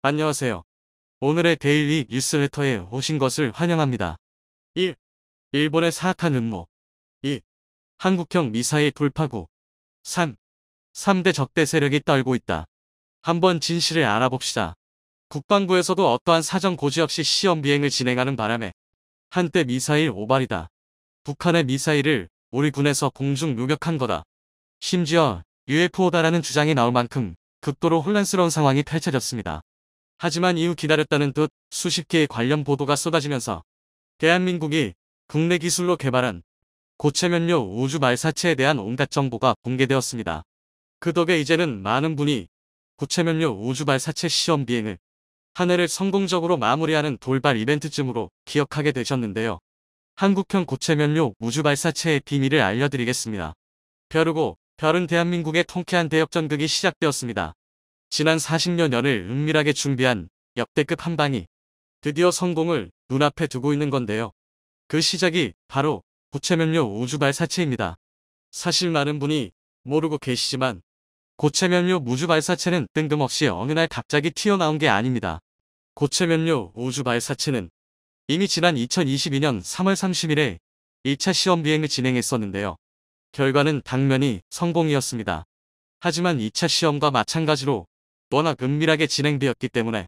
안녕하세요. 오늘의 데일리 뉴스레터에 오신 것을 환영합니다. 1. 일본의 사악한 음모. 2. 한국형 미사일 돌파구. 3. 3대 적대 세력이 떨고 있다. 한번 진실을 알아봅시다. 국방부에서도 어떠한 사전 고지 없이 시험 비행을 진행하는 바람에 한때 미사일 오발이다. 북한의 미사일을 우리 군에서 공중 요격한 거다. 심지어 UFO다라는 주장이 나올 만큼 극도로 혼란스러운 상황이 펼쳐졌습니다. 하지만 이후 기다렸다는 듯 수십 개의 관련 보도가 쏟아지면서 대한민국이 국내 기술로 개발한 고체면료 우주 발사체에 대한 온갖 정보가 공개되었습니다. 그 덕에 이제는 많은 분이 고체면료 우주 발사체 시험 비행을 한 해를 성공적으로 마무리하는 돌발 이벤트쯤으로 기억하게 되셨는데요. 한국형 고체면료 우주 발사체의 비밀을 알려드리겠습니다. 벼르고 별은 대한민국의 통쾌한 대역전극이 시작되었습니다. 지난 40여 년을 은밀하게 준비한 역대급 한방이 드디어 성공을 눈앞에 두고 있는 건데요. 그 시작이 바로 고체면료 우주 발사체입니다. 사실 많은 분이 모르고 계시지만 고체면료 우주 발사체는 뜬금없이 어느 날 갑자기 튀어나온 게 아닙니다. 고체면료 우주 발사체는 이미 지난 2022년 3월 30일에 1차 시험 비행을 진행했었는데요. 결과는 당연히 성공이었습니다. 하지만 2차 시험과 마찬가지로 워낙 은밀하게 진행되었기 때문에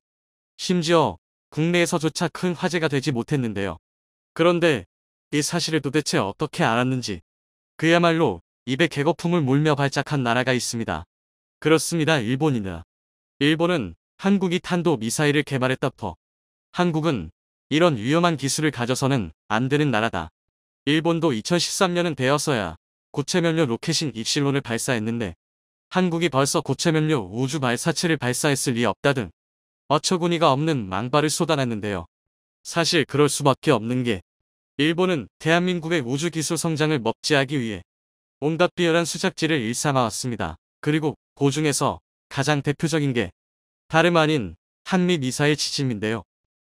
심지어 국내에서조차 큰 화제가 되지 못했는데요. 그런데 이 사실을 도대체 어떻게 알았는지 그야말로 입에 개거품을 물며 발작한 나라가 있습니다. 그렇습니다. 일본이다. 일본은 한국이 탄도 미사일을 개발했다퍼 한국은 이런 위험한 기술을 가져서는 안 되는 나라다. 일본도 2013년은 되었어야 고체면료 로켓인 입실론을 발사했는데 한국이 벌써 고체면료 우주 발사체를 발사했을 리 없다 등 어처구니가 없는 망발을 쏟아냈는데요. 사실 그럴 수밖에 없는 게 일본은 대한민국의 우주기술 성장을 먹지하기 위해 온갖 비열한 수작질을 일삼아왔습니다. 그리고 그 중에서 가장 대표적인 게 다름 아닌 한미 미사일 지침인데요.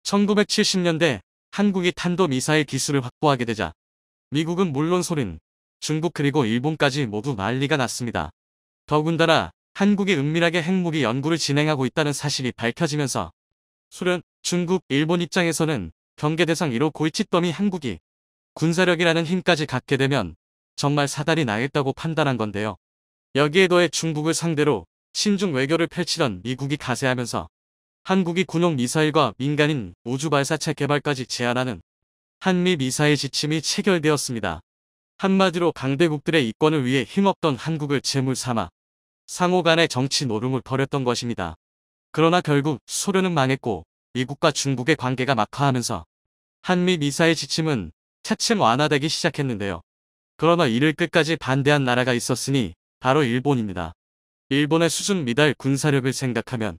1970년대 한국이 탄도미사일 기술을 확보하게 되자 미국은 물론소린 중국 그리고 일본까지 모두 난리가 났습니다. 더군다나 한국이 은밀하게 핵무기 연구를 진행하고 있다는 사실이 밝혀지면서 소련, 중국, 일본 입장에서는 경계 대상 1호 골칫더미 한국이 군사력이라는 힘까지 갖게 되면 정말 사달이 나겠다고 판단한 건데요. 여기에 더해 중국을 상대로 신중 외교를 펼치던 미국이 가세하면서 한국이 군용 미사일과 민간인 우주 발사체 개발까지 제한하는 한미 미사일 지침이 체결되었습니다. 한마디로 강대국들의 이권을 위해 힘없던 한국을 제물 삼아 상호 간의 정치 노름을 벌였던 것입니다. 그러나 결국 소련은 망했고 미국과 중국의 관계가 막화하면서 한미 미사일 지침은 차츰 완화되기 시작했는데요. 그러나 이를 끝까지 반대한 나라가 있었으니 바로 일본입니다. 일본의 수준 미달 군사력을 생각하면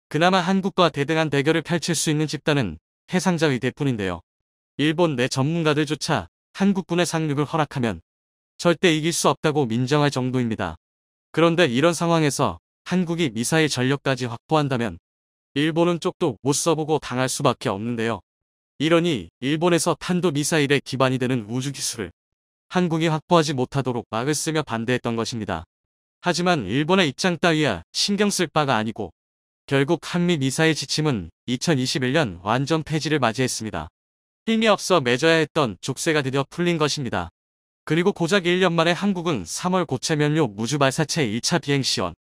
그나마 한국과 대등한 대결을 펼칠 수 있는 집단은 해상자위대뿐인데요. 일본 내 전문가들조차 한국군의 상륙을 허락하면 절대 이길 수 없다고 민정할 정도입니다. 그런데 이런 상황에서 한국이 미사일 전력까지 확보한다면 일본은 쪽도 못 써보고 당할 수밖에 없는데요. 이러니 일본에서 탄도미사일의 기반이 되는 우주기술을 한국이 확보하지 못하도록 막을 쓰며 반대했던 것입니다. 하지만 일본의 입장 따위야 신경 쓸 바가 아니고 결국 한미 미사일 지침은 2021년 완전 폐지를 맞이했습니다. 힘이 없어 맺어야 했던 족쇄가 드디어 풀린 것입니다. 그리고 고작 1년 만에 한국은 3월 고체면료 우주 발사체 1차 비행 시험,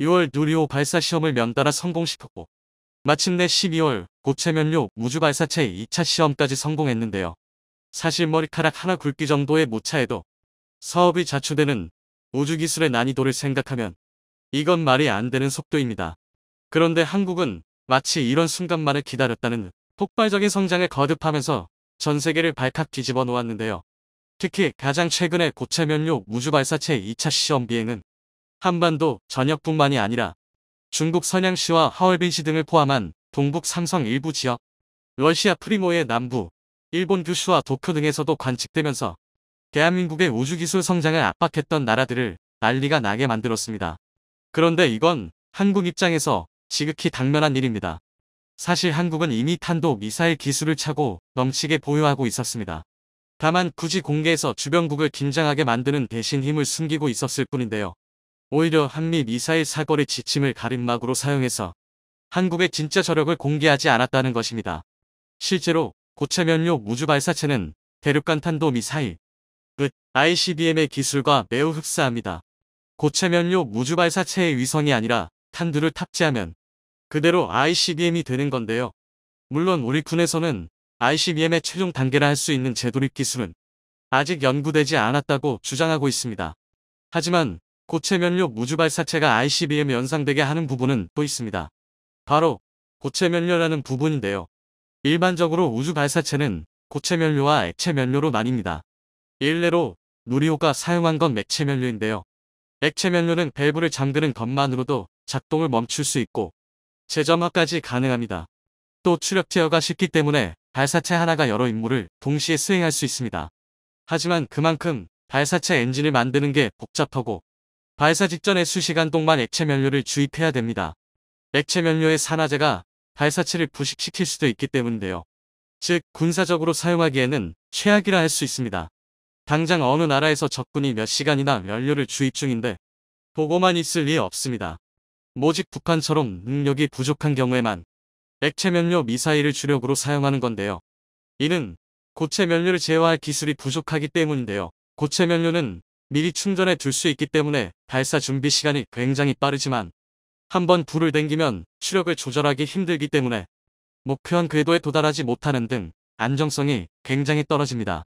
6월 누리호 발사 시험을 연달아 성공시켰고 마침내 12월 고체면료 우주 발사체 2차 시험까지 성공했는데요. 사실 머리카락 하나 굵기 정도의 모차에도 사업이 자초되는 우주기술의 난이도를 생각하면 이건 말이 안 되는 속도입니다. 그런데 한국은 마치 이런 순간만을 기다렸다는 폭발적인 성장을 거듭하면서 전 세계를 발칵 뒤집어 놓았는데요. 특히 가장 최근의 고체면료 우주 발사체 2차 시험 비행은 한반도 전역뿐만이 아니라 중국 선양시와 하얼빈시 등을 포함한 동북 삼성 일부 지역, 러시아 프리모의 남부, 일본 규슈와 도쿄 등에서도 관측되면서 대한민국의 우주기술 성장을 압박했던 나라들을 난리가 나게 만들었습니다. 그런데 이건 한국 입장에서 지극히 당면한 일입니다. 사실 한국은 이미 탄도 미사일 기술을 차고 넘치게 보유하고 있었습니다. 다만 굳이 공개해서 주변국을 긴장하게 만드는 대신 힘을 숨기고 있었을 뿐인데요. 오히려 한미 미사일 사거리 지침을 가림막으로 사용해서 한국의 진짜 저력을 공개하지 않았다는 것입니다. 실제로 고체면류 우주발사체는 대륙간 탄도미사일, 그 ICBM의 기술과 매우 흡사합니다. 고체면류 우주발사체의 위성이 아니라 탄두를 탑재하면 그대로 ICBM이 되는 건데요. 물론 우리 군에서는 ICBM의 최종 단계라 할 수 있는 재도입 기술은 아직 연구되지 않았다고 주장하고 있습니다. 하지만 고체면류 우주발사체가 ICBM에 연상되게 하는 부분은 또 있습니다. 바로 고체면류라는 부분인데요. 일반적으로 우주발사체는 고체면류와 액체면류로 나뉩니다. 일례로 누리호가 사용한 건 액체면류인데요. 액체면류는 밸브를 잠그는 것만으로도 작동을 멈출 수 있고 재점화까지 가능합니다. 또 추력 제어가 쉽기 때문에 발사체 하나가 여러 임무를 동시에 수행할 수 있습니다. 하지만 그만큼 발사체 엔진을 만드는 게 복잡하고 발사 직전에 수시간 동안 액체면류를 주입해야 됩니다. 액체면류의 산화제가 발사체를 부식시킬 수도 있기 때문인데요. 즉 군사적으로 사용하기에는 최악이라 할 수 있습니다. 당장 어느 나라에서 적군이 몇 시간이나 연료를 주입 중인데 보고만 있을 리 없습니다. 모직 북한처럼 능력이 부족한 경우에만 액체면류 미사일을 주력으로 사용하는 건데요. 이는 고체면류를 제어할 기술이 부족하기 때문인데요. 고체면류는 미리 충전해 둘 수 있기 때문에 발사 준비 시간이 굉장히 빠르지만 한번 불을 댕기면 추력을 조절하기 힘들기 때문에 목표한 궤도에 도달하지 못하는 등 안정성이 굉장히 떨어집니다.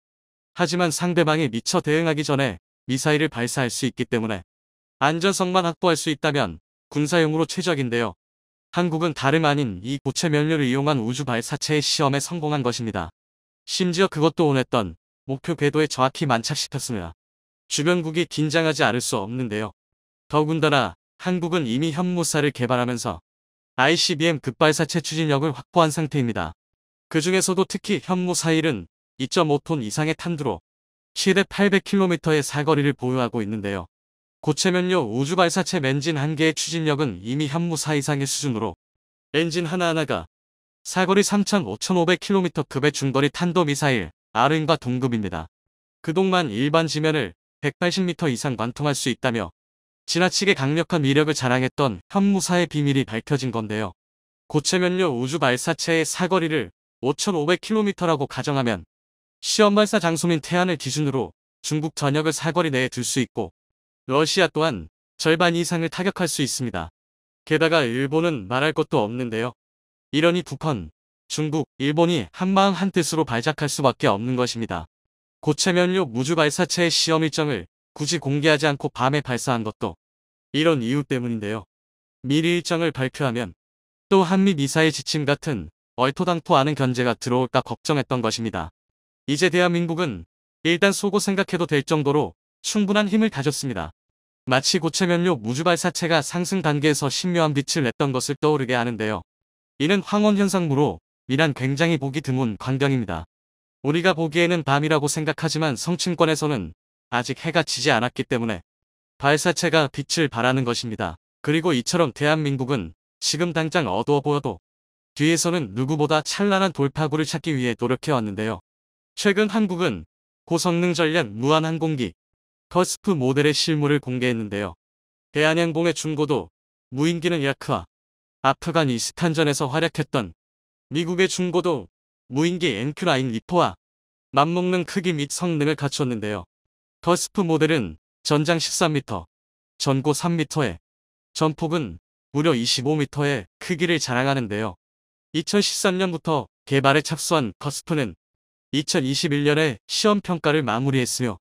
하지만 상대방이 미처 대응하기 전에 미사일을 발사할 수 있기 때문에 안전성만 확보할 수 있다면 군사용으로 최적인데요. 한국은 다름 아닌 이 고체면류를 이용한 우주 발사체의 시험에 성공한 것입니다. 심지어 그것도 원했던 목표 궤도에 정확히 만착시켰습니다. 주변국이 긴장하지 않을 수 없는데요. 더군다나 한국은 이미 현무사를 개발하면서 ICBM 급발사체 추진력을 확보한 상태입니다. 그 중에서도 특히 현무사일은 2.5톤 이상의 탄두로 최대 800km의 사거리를 보유하고 있는데요. 고체면류 우주발사체 엔진 한 개의 추진력은 이미 현무사 이상의 수준으로 엔진 하나하나가 사거리 3,500km급의 중거리 탄도미사일 R인과 동급입니다. 그동안 일반 지면을 180m 이상 관통할 수 있다며 지나치게 강력한 위력을 자랑했던 현무사의 비밀이 밝혀진 건데요. 고체면류 우주발사체의 사거리를 5,500km라고 가정하면 시험 발사 장소민 태안을 기준으로 중국 전역을 사거리 내에 둘 수 있고 러시아 또한 절반 이상을 타격할 수 있습니다. 게다가 일본은 말할 것도 없는데요. 이러니 북한, 중국, 일본이 한마음 한뜻으로 발작할 수밖에 없는 것입니다. 고체면류 우주발사체의 시험 일정을 굳이 공개하지 않고 밤에 발사한 것도 이런 이유 때문인데요. 미리 일정을 발표하면 또 한미 미사일 지침 같은 얼토당토 않은 견제가 들어올까 걱정했던 것입니다. 이제 대한민국은 일단 속고 생각해도 될 정도로 충분한 힘을 가졌습니다. 마치 고체면류 우주발사체가 상승 단계에서 신묘한 빛을 냈던 것을 떠오르게 하는데요. 이는 황혼현상무로 미란 굉장히 보기 드문 광경입니다. 우리가 보기에는 밤이라고 생각하지만 성층권에서는 아직 해가 지지 않았기 때문에 발사체가 빛을 발하는 것입니다. 그리고 이처럼 대한민국은 지금 당장 어두워 보여도 뒤에서는 누구보다 찬란한 돌파구를 찾기 위해 노력해왔는데요. 최근 한국은 고성능 전략 무한항공기 커스프 모델의 실물을 공개했는데요. 대한항공의 중고도 무인기는 이라크와 아프가니스탄전에서 활약했던 미국의 중고도 무인기 NQ-9 리퍼와 맞먹는 크기 및 성능을 갖췄는데요. 커스프 모델은 전장 13m, 전고 3m에 전폭은 무려 25m의 크기를 자랑하는데요. 2013년부터 개발에 착수한 커스프는 2021년에 시험평가를 마무리했으며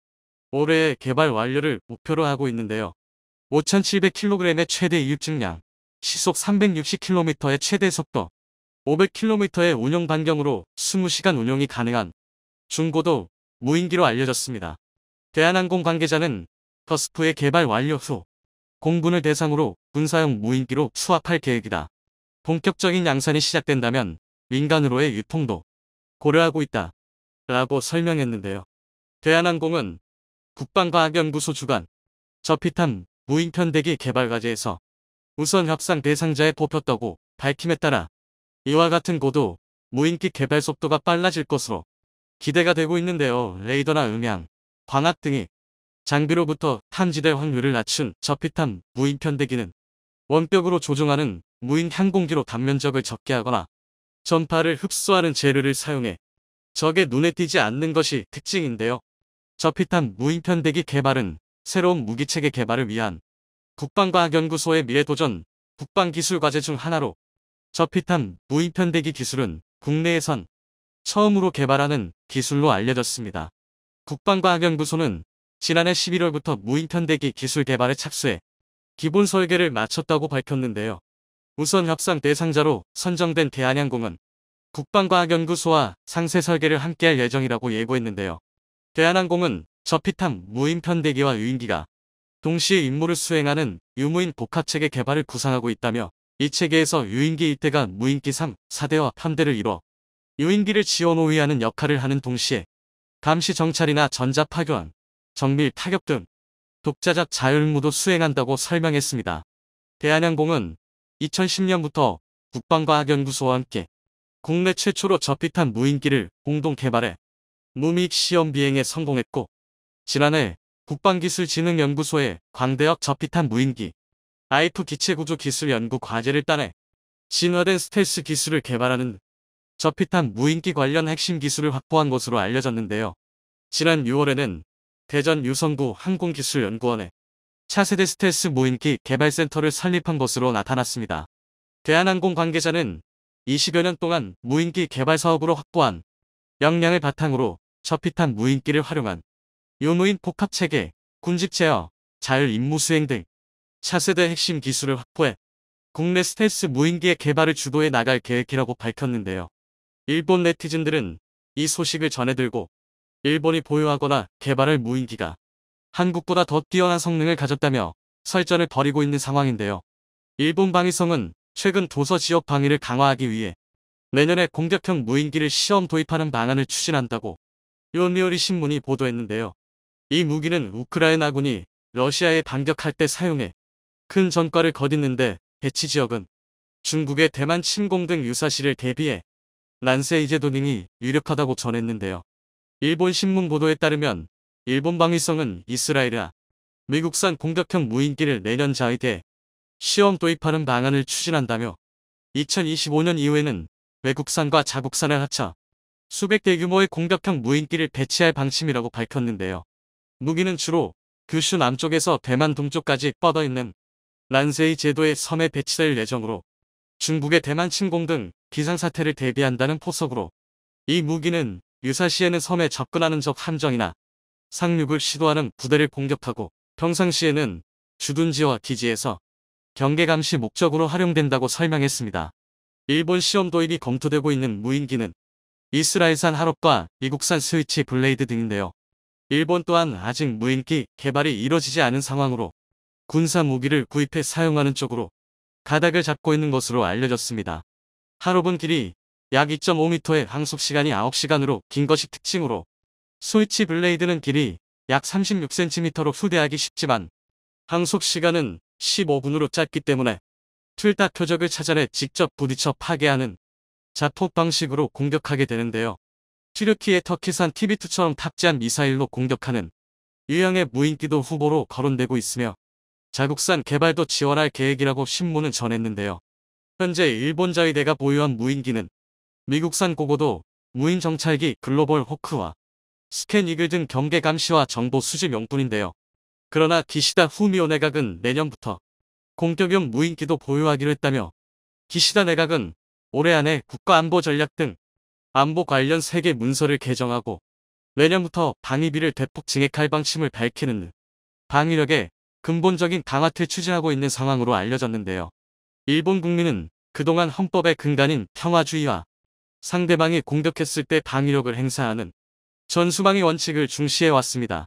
올해의 개발 완료를 목표로 하고 있는데요. 5,700kg의 최대 이륙증량, 시속 360km의 최대 속도, 500km의 운용 반경으로 20시간 운용이 가능한 중고도 무인기로 알려졌습니다. 대한항공 관계자는 커스프의 개발 완료 후 공군을 대상으로 군사용 무인기로 수합할 계획이다. 본격적인 양산이 시작된다면 민간으로의 유통도 고려하고 있다. 라고 설명했는데요. 대한항공은 국방과학연구소 주관 저피탐 무인편대기 개발 과제에서 우선 협상 대상자에 뽑혔다고 밝힘에 따라 이와 같은 고도 무인기 개발 속도가 빨라질 것으로 기대가 되고 있는데요. 레이더나 음향, 광학 등이 장비로부터 탐지될 확률을 낮춘 저피탐 무인편대기는 원격으로 조종하는 무인 항공기로 단면적을 적게 하거나 전파를 흡수하는 재료를 사용해 적의 눈에 띄지 않는 것이 특징인데요. 저피탄 무인 편대기 개발은 새로운 무기체계 개발을 위한 국방과학연구소의 미래도전 국방기술과제 중 하나로, 저피탄 무인 편대기 기술은 국내에선 처음으로 개발하는 기술로 알려졌습니다. 국방과학연구소는 지난해 11월부터 무인 편대기 기술 개발에 착수해 기본 설계를 마쳤다고 밝혔는데요. 우선 협상 대상자로 선정된 대한항공은 국방과학연구소와 상세 설계를 함께할 예정이라고 예고했는데요. 대한항공은 저피탄 무인 편대기와 유인기가 동시에 임무를 수행하는 유무인 복합체계 개발을 구상하고 있다며, 이 체계에서 유인기 1대가 무인기 3, 4대와 편대를 이뤄 유인기를 지원 호위하는 역할을 하는 동시에 감시 정찰이나 전자 파교환, 정밀 타격 등 독자적 자율무도 수행한다고 설명했습니다. 대한항공은 2010년부터 국방과학연구소와 함께 국내 최초로 저피탄 무인기를 공동 개발해 무미익 시험 비행에 성공했고, 지난해 국방기술진흥연구소의 광대역 저피탄 무인기 IF 기체구조 기술 연구 과제를 따내 진화된 스텔스 기술을 개발하는 저피탄 무인기 관련 핵심 기술을 확보한 것으로 알려졌는데요. 지난 6월에는 대전 유성구 항공기술연구원에 차세대 스텔스 무인기 개발센터를 설립한 것으로 나타났습니다. 대한항공 관계자는 20여 년 동안 무인기 개발 사업으로 확보한 역량을 바탕으로 저피탄 무인기를 활용한 유무인 복합체계, 군집 제어, 자율 임무 수행 등 차세대 핵심 기술을 확보해 국내 스텔스 무인기의 개발을 주도해 나갈 계획이라고 밝혔는데요. 일본 네티즌들은 이 소식을 전해들고 일본이 보유하거나 개발할 무인기가 한국보다 더 뛰어난 성능을 가졌다며 설전을 벌이고 있는 상황인데요. 일본 방위성은 최근 도서 지역 방위를 강화하기 위해 내년에 공격형 무인기를 시험 도입하는 방안을 추진한다고 요미우리 신문이 보도했는데요. 이 무기는 우크라이나군이 러시아에 반격할 때 사용해 큰 전과를 거뒀는데, 배치 지역은 중국의 대만 침공 등 유사시를 대비해 란세이 제도 등이 유력하다고 전했는데요. 일본 신문 보도에 따르면 일본 방위성은 이스라엘이나 미국산 공격형 무인기를 내년 자위대에 시험 도입하는 방안을 추진한다며, 2025년 이후에는 외국산과 자국산을 합쳐 수백 대 규모의 공격형 무인기를 배치할 방침이라고 밝혔는데요. 무기는 주로 규슈 남쪽에서 대만 동쪽까지 뻗어있는 란세이 제도의 섬에 배치될 예정으로, 중국의 대만 침공 등 비상사태를 대비한다는 포석으로 이 무기는 유사시에는 섬에 접근하는 적 함정이나 상륙을 시도하는 부대를 공격하고, 평상시에는 주둔지와 기지에서 경계 감시 목적으로 활용된다고 설명했습니다. 일본 시험 도입이 검토되고 있는 무인기는 이스라엘산 하롭과 미국산 스위치 블레이드 등인데요. 일본 또한 아직 무인기 개발이 이뤄지지 않은 상황으로 군사 무기를 구입해 사용하는 쪽으로 가닥을 잡고 있는 것으로 알려졌습니다. 하롭은 길이 약 2.5m에 항속시간이 9시간으로 긴 것이 특징으로, 스위치 블레이드는 길이 약 36cm로 휴대하기 쉽지만 항속시간은 15분으로 짧기 때문에 툴딱 표적을 찾아내 직접 부딪혀 파괴하는 자폭 방식으로 공격하게 되는데요. 튀르키의 터키산 TB2처럼 탑재한 미사일로 공격하는 유형의 무인기도 후보로 거론되고 있으며, 자국산 개발도 지원할 계획이라고 신문은 전했는데요. 현재 일본 자위대가 보유한 무인기는 미국산 고고도 무인 정찰기 글로벌 호크와 스캔 이글 등 경계 감시와 정보 수집 용뿐인데요. 그러나 기시다 후미오 내각은 내년부터 공격용 무인기도 보유하기로 했다며, 기시다 내각은 올해 안에 국가안보 전략 등 안보 관련 세계 문서를 개정하고 내년부터 방위비를 대폭 증액할 방침을 밝히는 등 방위력의 근본적인 강화를 추진하고 있는 상황으로 알려졌는데요. 일본 국민은 그동안 헌법의 근간인 평화주의와 상대방이 공격했을 때 방위력을 행사하는 전수방위 원칙을 중시해왔습니다.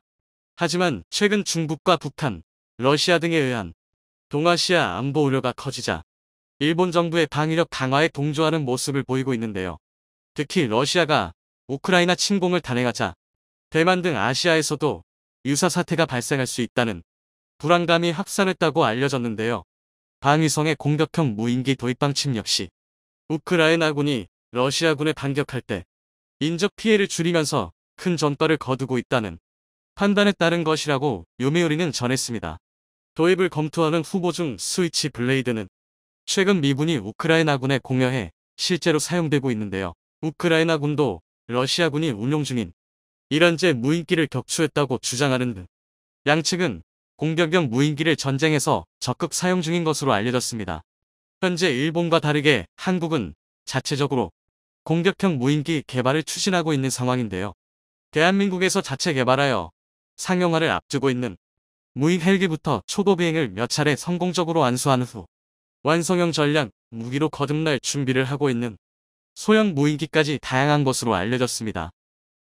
하지만 최근 중국과 북한, 러시아 등에 의한 동아시아 안보 우려가 커지자 일본 정부의 방위력 강화에 동조하는 모습을 보이고 있는데요. 특히 러시아가 우크라이나 침공을 단행하자 대만 등 아시아에서도 유사 사태가 발생할 수 있다는 불안감이 확산했다고 알려졌는데요. 방위성의 공격형 무인기 도입 방침 역시 우크라이나군이 러시아군에 반격할 때 인적 피해를 줄이면서 큰 전과를 거두고 있다는 판단에 따른 것이라고 요미우리는 전했습니다. 도입을 검토하는 후보 중 스위치 블레이드는 최근 미군이 우크라이나군에 공여해 실제로 사용되고 있는데요. 우크라이나군도 러시아군이 운용 중인 이란제 무인기를 격추했다고 주장하는 등 양측은 공격용 무인기를 전쟁에서 적극 사용 중인 것으로 알려졌습니다. 현재 일본과 다르게 한국은 자체적으로 공격형 무인기 개발을 추진하고 있는 상황인데요. 대한민국에서 자체 개발하여 상용화를 앞두고 있는 무인 헬기부터 초도 비행을 몇 차례 성공적으로 완수한 후 완성형 전략 무기로 거듭날 준비를 하고 있는 소형 무인기까지 다양한 것으로 알려졌습니다.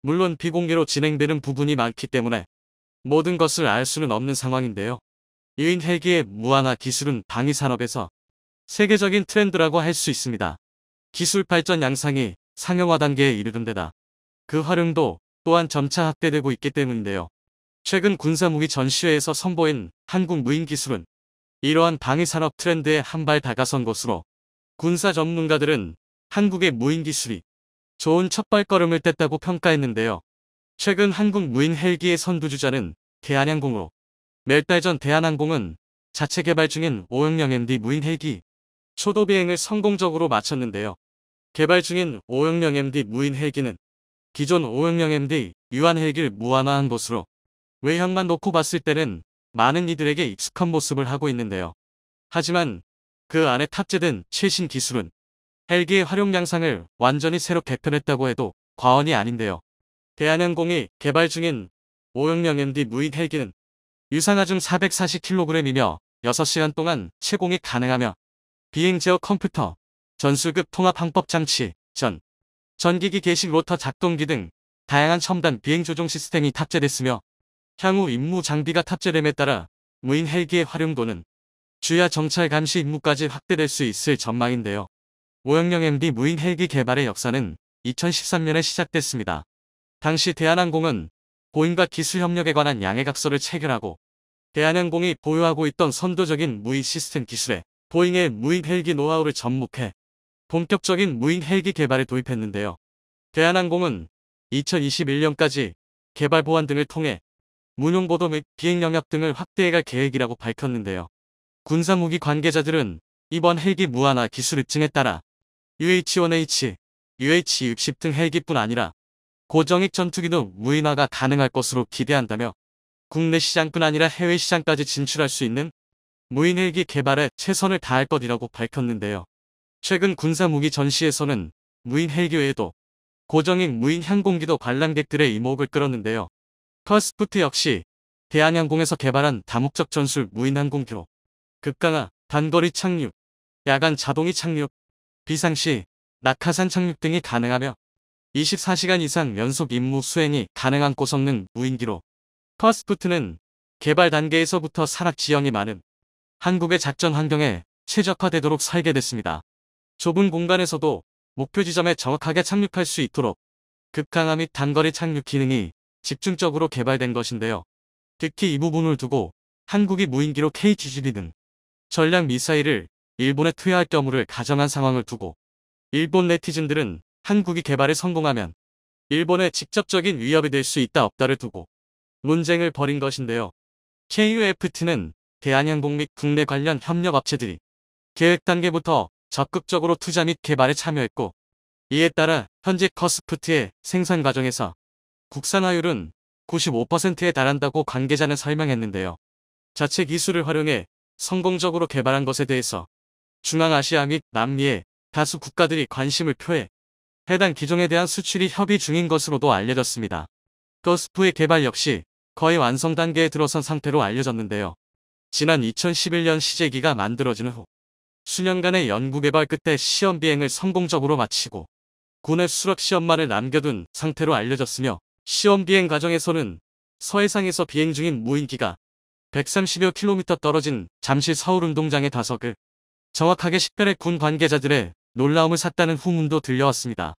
물론 비공개로 진행되는 부분이 많기 때문에 모든 것을 알 수는 없는 상황인데요. 유인 헬기의 무한화 기술은 방위산업에서 세계적인 트렌드라고 할 수 있습니다. 기술 발전 양상이 상용화 단계에 이르는 데다 그 활용도 또한 점차 확대되고 있기 때문인데요. 최근 군사무기 전시회에서 선보인 한국 무인 기술은 이러한 방위산업 트렌드에 한 발 다가선 것으로 군사 전문가들은 한국의 무인 기술이 좋은 첫발걸음을 뗐다고 평가했는데요. 최근 한국 무인 헬기의 선두주자는 대한항공으로 몇 달 전 대한항공은 자체 개발 중인 O형형 MD 무인 헬기 초도 비행을 성공적으로 마쳤는데요. 개발 중인 O형형 MD 무인 헬기는 기존 O형형 MD 유한 헬기를 무한화한 것으로 외형만 놓고 봤을 때는 많은 이들에게 익숙한 모습을 하고 있는데요. 하지만 그 안에 탑재된 최신 기술은 헬기의 활용 양상을 완전히 새로 개편했다고 해도 과언이 아닌데요. 대한항공이 개발 중인 O형형 MD 무인 헬기는 유상하중 440kg이며 6시간 동안 채공이 가능하며 비행 제어 컴퓨터, 전술급 통합 항법 장치, 전기기 계식 로터 작동기 등 다양한 첨단 비행 조종 시스템이 탑재됐으며 향후 임무 장비가 탑재됨에 따라 무인 헬기의 활용도는 주야 정찰 감시 임무까지 확대될 수 있을 전망인데요. O형형 MD 무인 헬기 개발의 역사는 2013년에 시작됐습니다. 당시 대한항공은 보잉과 기술 협력에 관한 양해각서를 체결하고 대한항공이 보유하고 있던 선도적인 무인 시스템 기술에 보잉의 무인 헬기 노하우를 접목해 본격적인 무인 헬기 개발에 도입했는데요. 대한항공은 2021년까지 개발 보완 등을 통해 운용보도 및 비행 영역 등을 확대해갈 계획이라고 밝혔는데요. 군사무기 관계자들은 이번 헬기 무한화 기술 입증에 따라 UH-1H, UH-60 등 헬기뿐 아니라 고정익 전투기도 무인화가 가능할 것으로 기대한다며 국내 시장뿐 아니라 해외 시장까지 진출할 수 있는 무인 헬기 개발에 최선을 다할 것이라고 밝혔는데요. 최근 군사무기 전시에서는 무인 헬기 외에도 고정익 무인 항공기도 관람객들의 이목을 끌었는데요. 커스프트 역시 대한항공에서 개발한 다목적 전술 무인 항공기로 급강하, 단거리 착륙, 야간 자동이 착륙, 비상시, 낙하산 착륙 등이 가능하며 24시간 이상 연속 임무 수행이 가능한 고성능 무인기로 커스프트는 개발 단계에서부터 산악 지형이 많은 한국의 작전 환경에 최적화되도록 설계됐습니다. 좁은 공간에서도 목표 지점에 정확하게 착륙할 수 있도록 급강하 및 단거리 착륙 기능이 집중적으로 개발된 것인데요. 특히 이 부분을 두고 한국이 무인기로 KGB 등 전략 미사일을 일본에 투여할 경우를 가정한 상황을 두고 일본 네티즌들은 한국이 개발에 성공하면 일본에 직접적인 위협이 될 수 있다 없다를 두고 논쟁을 벌인 것인데요. KUFT는 대한항공 및 국내 관련 협력 업체들이 계획 단계부터 적극적으로 투자 및 개발에 참여했고 이에 따라 현재 커스프트의 생산 과정에서 국산화율은 95%에 달한다고 관계자는 설명했는데요. 자체 기술을 활용해 성공적으로 개발한 것에 대해서 중앙아시아 및 남미의 다수 국가들이 관심을 표해 해당 기종에 대한 수출이 협의 중인 것으로도 알려졌습니다. 커스프의 개발 역시 거의 완성 단계에 들어선 상태로 알려졌는데요. 지난 2011년 시제기가 만들어진 후 수년간의 연구개발 끝에 시험 비행을 성공적으로 마치고 군의 수락 시험만을 남겨둔 상태로 알려졌으며 시험 비행 과정에서는 서해상에서 비행 중인 무인기가 130여 킬로미터 떨어진 잠실 서울운동장의 다석을 정확하게 식별해 군 관계자들의 놀라움을 샀다는 후문도 들려왔습니다.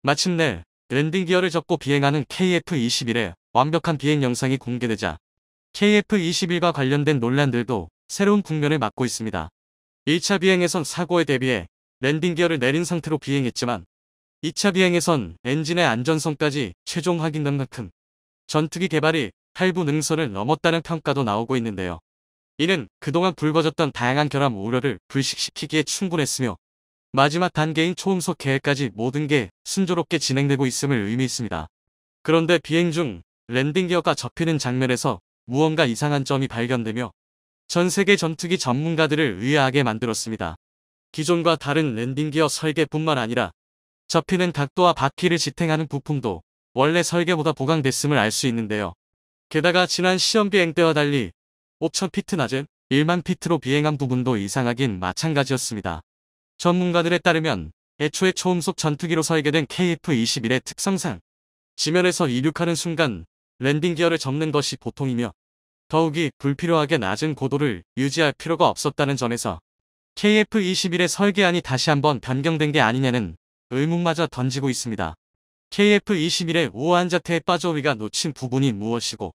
마침내 랜딩 기어를 접고 비행하는 KF-21의 완벽한 비행 영상이 공개되자 KF-21과 관련된 논란들도 새로운 국면을 맞고 있습니다. 1차 비행에선 사고에 대비해 랜딩 기어를 내린 상태로 비행했지만 2차 비행에선 엔진의 안전성까지 최종 확인된 만큼 전투기 개발이 할부 능선을 넘었다는 평가도 나오고 있는데요. 이는 그동안 불거졌던 다양한 결함 우려를 불식시키기에 충분했으며 마지막 단계인 초음속 계획까지 모든 게 순조롭게 진행되고 있음을 의미했습니다. 그런데 비행 중 랜딩 기어가 접히는 장면에서 무언가 이상한 점이 발견되며 전 세계 전투기 전문가들을 의아하게 만들었습니다. 기존과 다른 랜딩 기어 설계뿐만 아니라 접히는 각도와 바퀴를 지탱하는 부품도 원래 설계보다 보강됐음을 알 수 있는데요. 게다가 지난 시험 비행 때와 달리 5,000피트 낮은 1만 피트로 비행한 부분도 이상하긴 마찬가지였습니다. 전문가들에 따르면 애초에 초음속 전투기로 설계된 KF-21의 특성상 지면에서 이륙하는 순간 랜딩 기어를 접는 것이 보통이며 더욱이 불필요하게 낮은 고도를 유지할 필요가 없었다는 점에서 KF-21의 설계안이 다시 한번 변경된 게 아니냐는 의문마저 던지고 있습니다. KF-21의 우호환자태에 빠져 우리가 놓친 부분이 무엇이고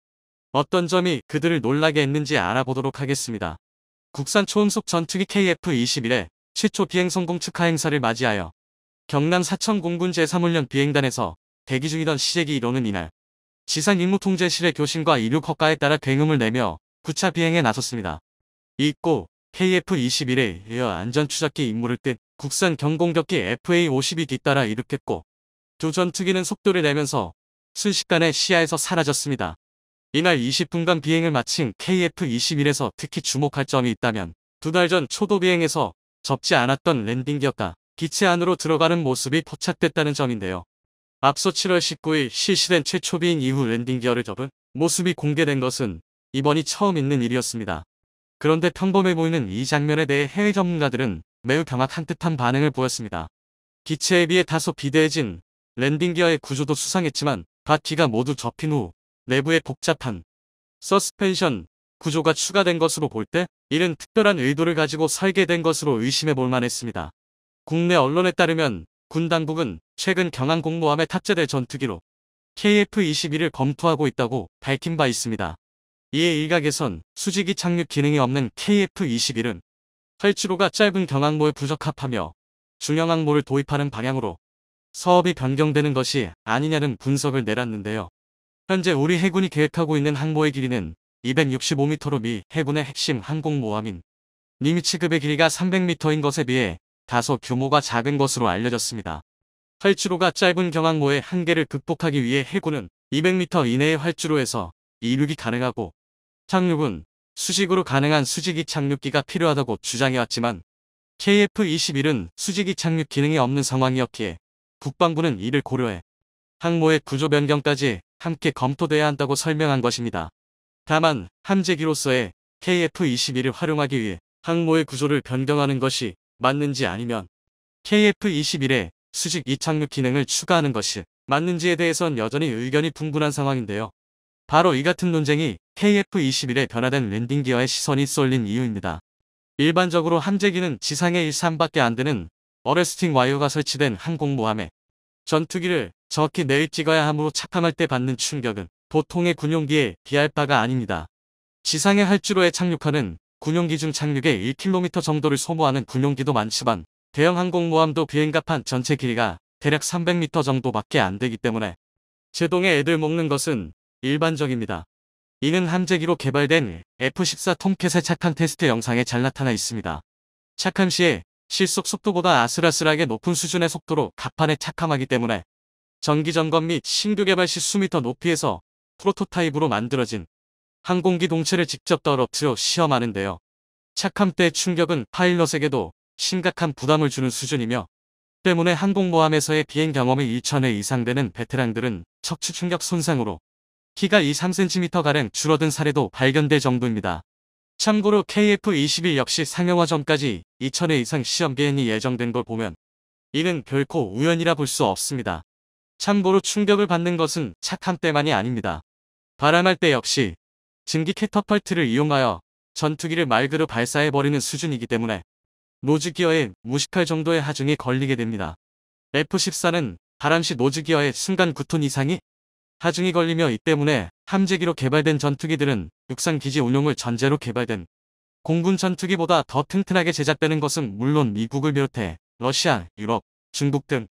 어떤 점이 그들을 놀라게 했는지 알아보도록 하겠습니다. 국산 초음속 전투기 KF-21의 최초 비행 성공 축하 행사를 맞이하여 경남 사천 공군 제3훈련 비행단에서 대기 중이던 시제기 1호는 이날 지상 임무통제실의 교신과 이륙 허가에 따라 굉음을 내며 9차 비행에 나섰습니다. 이윽고 KF-21의 에어 안전추적기 임무를 뜬 국산 경공격기 FA-52 뒤따라 이륙했고 두 전투기는 속도를 내면서 순식간에 시야에서 사라졌습니다. 이날 20분간 비행을 마친 KF-21에서 특히 주목할 점이 있다면 두 달 전 초도 비행에서 접지 않았던 랜딩 기어가 기체 안으로 들어가는 모습이 포착됐다는 점인데요. 앞서 7월 19일 실시된 최초 비행 이후 랜딩 기어를 접은 모습이 공개된 것은 이번이 처음 있는 일이었습니다. 그런데 평범해 보이는 이 장면에 대해 해외 전문가들은 매우 경악한 듯한 반응을 보였습니다. 기체에 비해 다소 비대해진 랜딩 기어의 구조도 수상했지만 바퀴가 모두 접힌 후 내부에 복잡한 서스펜션 구조가 추가된 것으로 볼 때 이는 특별한 의도를 가지고 설계된 것으로 의심해 볼 만했습니다. 국내 언론에 따르면 군 당국은 최근 경항공모함에 탑재될 전투기로 KF-21을 검토하고 있다고 밝힌 바 있습니다. 이에 일각에선 수직이 착륙 기능이 없는 KF-21은 활주로가 짧은 경항모에 부적합하며 중형항모를 도입하는 방향으로 사업이 변경되는 것이 아니냐는 분석을 내놨는데요. 현재 우리 해군이 계획하고 있는 항모의 길이는 265m로 미 해군의 핵심 항공모함인 니미츠급의 길이가 300m인 것에 비해 다소 규모가 작은 것으로 알려졌습니다. 활주로가 짧은 경항모의 한계를 극복하기 위해 해군은 200m 이내의 활주로에서 이륙이 가능하고 착륙은 수직으로 가능한 수직이 착륙기가 필요하다고 주장해왔지만 KF-21은 수직이 착륙 기능이 없는 상황이었기에 국방부는 이를 고려해 항모의 구조 변경까지 함께 검토돼야 한다고 설명한 것입니다. 다만 함재기로서의 KF-21을 활용하기 위해 항모의 구조를 변경하는 것이 맞는지 아니면 KF-21에 수직 이착륙 기능을 추가하는 것이 맞는지에 대해선 여전히 의견이 분분한 상황인데요. 바로 이 같은 논쟁이 KF-21에 변화된 랜딩 기어에 시선이 쏠린 이유입니다. 일반적으로 함재기는 지상에 1~3밖에 안 되는 어레스팅 와이어가 설치된 항공모함에 전투기를 정확히 내리 찍어야 하므로 착함할 때 받는 충격은 보통의 군용기에 비할 바가 아닙니다. 지상의 활주로에 착륙하는 군용기 중 착륙에 1km 정도를 소모하는 군용기도 많지만 대형 항공모함도 비행갑판 전체 길이가 대략 300m 정도밖에 안 되기 때문에 제동에 애들 먹는 것은 일반적입니다. 이는 함재기로 개발된 F-14 톰캣의 착함 테스트 영상에 잘 나타나 있습니다. 착함 시에 실속 속도보다 아슬아슬하게 높은 수준의 속도로 갑판에 착함하기 때문에 정기 점검 및 신규 개발 시 수미터 높이에서 프로토타입으로 만들어진 항공기 동체를 직접 떨어뜨려 시험하는데요. 착함 때 충격은 파일럿에게도 심각한 부담을 주는 수준이며 때문에 항공모함에서의 비행 경험이 1,000회 이상 되는 베테랑들은 척추 충격 손상으로 키가 2~3cm가량 줄어든 사례도 발견될 정도입니다. 참고로 KF-21 역시 상용화 전까지 2,000회 이상 시험 비행이 예정된 걸 보면 이는 결코 우연이라 볼 수 없습니다. 참고로 충격을 받는 것은 착함 때만이 아닙니다. 바람할 때 역시 증기 캐터펄트를 이용하여 전투기를 말 그대로 발사해버리는 수준이기 때문에 노즈기어에 무식할 정도의 하중이 걸리게 됩니다. F-14는 바람시 노즈기어에 순간 9톤 이상이 하중이 걸리며 이 때문에 함재기로 개발된 전투기들은 육상기지 운용을 전제로 개발된 공군 전투기보다 더 튼튼하게 제작되는 것은 물론 미국을 비롯해 러시아, 유럽, 중국 등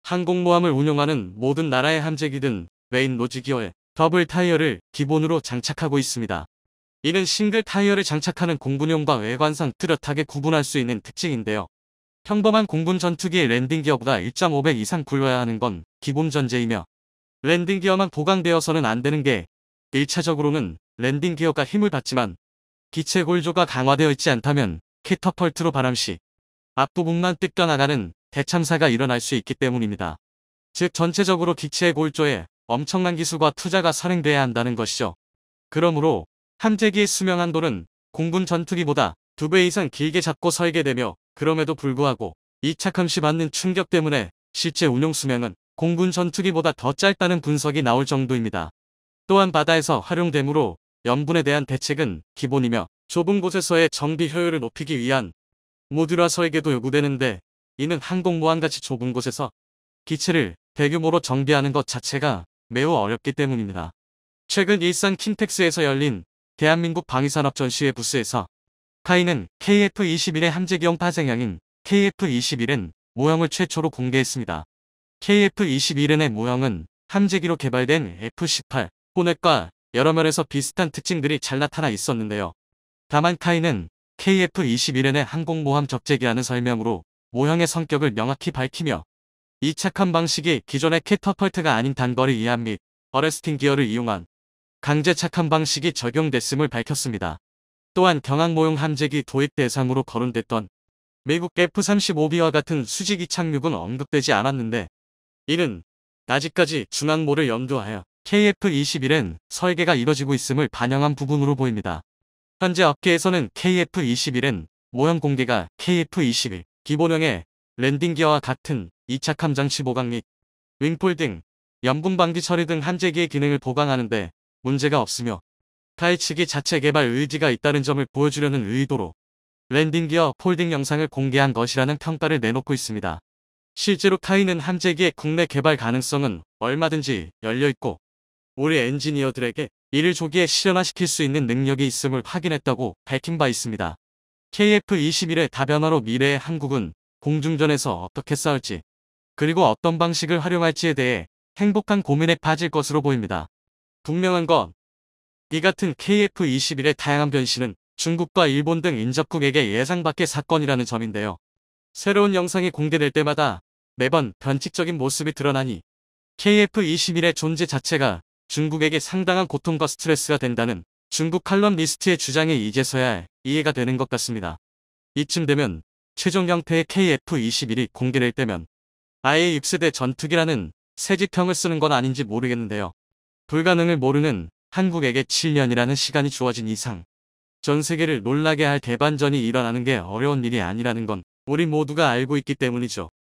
항공모함을 운용하는 모든 나라의 함재기든 메인 노즈기어에 더블 타이어를 기본으로 장착하고 있습니다. 이는 싱글 타이어를 장착하는 공군용과 외관상 뚜렷하게 구분할 수 있는 특징인데요. 평범한 공군 전투기의 랜딩 기어보다 1.5배 이상 굴러야 하는 건 기본 전제이며 랜딩 기어만 보강되어서는 안 되는 게 1차적으로는 랜딩 기어가 힘을 받지만 기체 골조가 강화되어 있지 않다면 캐터펄트로 바람시 앞부분만 뜯겨나가는 대참사가 일어날 수 있기 때문입니다. 즉 전체적으로 기체의 골조에 엄청난 기술과 투자가 선행돼야 한다는 것이죠. 그러므로 함재기의 수명 한도는 공군 전투기보다 2배 이상 길게 잡고 설계되며 그럼에도 불구하고 이착함시 받는 충격 때문에 실제 운용 수명은 공군 전투기보다 더 짧다는 분석이 나올 정도입니다. 또한 바다에서 활용되므로 염분에 대한 대책은 기본이며 좁은 곳에서의 정비 효율을 높이기 위한 모듈화 설계도 요구되는데 이는 항공모함같이 좁은 곳에서 기체를 대규모로 정비하는 것 자체가 매우 어렵기 때문입니다. 최근 일산 킨텍스에서 열린 대한민국 방위산업 전시회 부스에서 카이는 KF-21의 함재기용 파생형인 KF-21N 모형을 최초로 공개했습니다. KF-21N의 모형은 함재기로 개발된 F-18 호넷과 여러 면에서 비슷한 특징들이 잘 나타나 있었는데요. 다만 카이는 KF-21N의 항공모함 적재기라는 설명으로 모형의 성격을 명확히 밝히며 이착함 방식이 기존의 캐터펄트가 아닌 단거리 이함 및 어레스팅 기어를 이용한 강제 착함 방식이 적용됐음을 밝혔습니다. 또한 경항모용 함재기 도입 대상으로 거론됐던 미국 F-35B와 같은 수직이 착륙은 언급되지 않았는데 이는 아직까지 중항모를 염두하여 KF-21N 설계가 이뤄지고 있음을 반영한 부분으로 보입니다. 현재 업계에서는 KF-21N 모형 공개가 KF-21 기본형의 랜딩 기어와 같은 이착함 장치 보강 및 윙폴 등 염분 방지 처리 등 함재기의 기능을 보강하는데 문제가 없으며 카이 측이 자체 개발 의지가 있다는 점을 보여주려는 의도로 랜딩 기어 폴딩 영상을 공개한 것이라는 평가를 내놓고 있습니다. 실제로 카이는 함재기의 국내 개발 가능성은 얼마든지 열려있고 우리 엔지니어들에게 이를 조기에 실현화시킬 수 있는 능력이 있음을 확인했다고 밝힌 바 있습니다. KF-21의 다변화로 미래의 한국은 공중전에서 어떻게 싸울지 그리고 어떤 방식을 활용할지에 대해 행복한 고민에 빠질 것으로 보입니다. 분명한 건 이 같은 KF-21의 다양한 변신은 중국과 일본 등 인접국에게 예상 밖의 사건이라는 점인데요. 새로운 영상이 공개될 때마다 매번 변칙적인 모습이 드러나니 KF-21의 존재 자체가 중국에게 상당한 고통과 스트레스가 된다는 중국 칼럼니스트의 주장이 이제서야 이해가 되는 것 같습니다. 이쯤 되면 최종 형태의 KF-21이 공개될 때면 아예 6세대 전투기라는 새지평을 쓰는 건 아닌지 모르겠는데요. 불가능을 모르는 한국에게 7년이라는 시간이 주어진 이상 전 세계를 놀라게 할 대반전이 일어나는 게 어려운 일이 아니라는 건 우리 모두가 알고 있기 때문이죠.